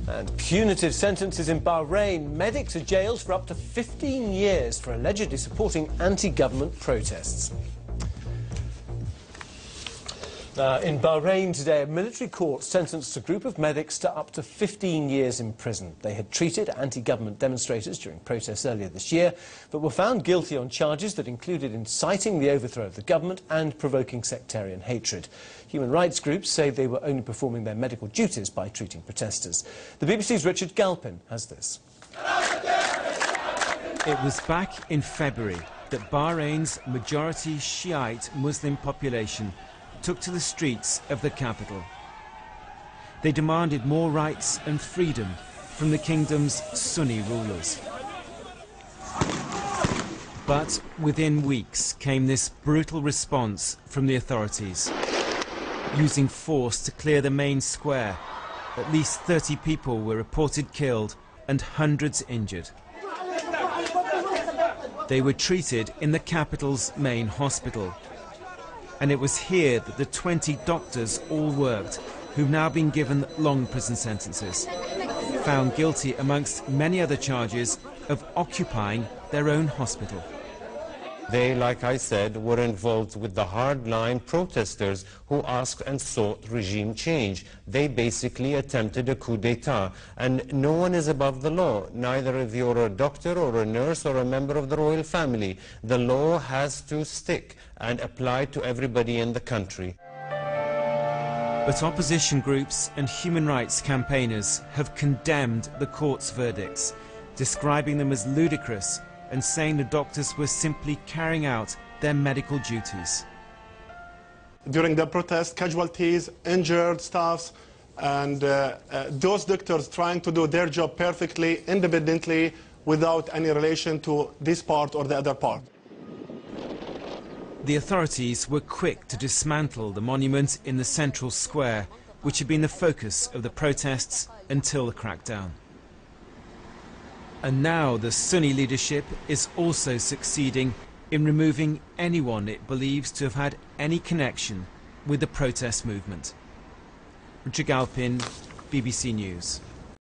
And punitive sentences in Bahrain. Medics are jailed for up to 15 years for allegedly supporting anti-government protests. In Bahrain today, a military court sentenced a group of medics to up to 15 years in prison. They had treated anti-government demonstrators during protests earlier this year, but were found guilty on charges that included inciting the overthrow of the government and provoking sectarian hatred. Human rights groups say they were only performing their medical duties by treating protesters. The BBC's Richard Galpin has this. It was back in February that Bahrain's majority Shiite Muslim population took to the streets of the capital. They demanded more rights and freedom from the kingdom's Sunni rulers. But within weeks came this brutal response from the authorities. Using force to clear the main square, at least 30 people were reported killed and hundreds injured. They were treated in the capital's main hospital. And it was here that the 20 doctors all worked, who've now been given long prison sentences, found guilty amongst many other charges of occupying their own hospital. They, like I said, were involved with the hardline protesters who asked and sought regime change. They basically attempted a coup d'etat. And no one is above the law, neither if you're a doctor or a nurse or a member of the royal family. The law has to stick and apply to everybody in the country. But opposition groups and human rights campaigners have condemned the court's verdicts, describing them as ludicrous and saying the doctors were simply carrying out their medical duties. During the protest, casualties, injured staffs, and those doctors trying to do their job perfectly, independently, without any relation to this part or the other part. The authorities were quick to dismantle the monument in the central square, which had been the focus of the protests until the crackdown. And now the Sunni leadership is also succeeding in removing anyone it believes to have had any connection with the protest movement. Richard Galpin, BBC News.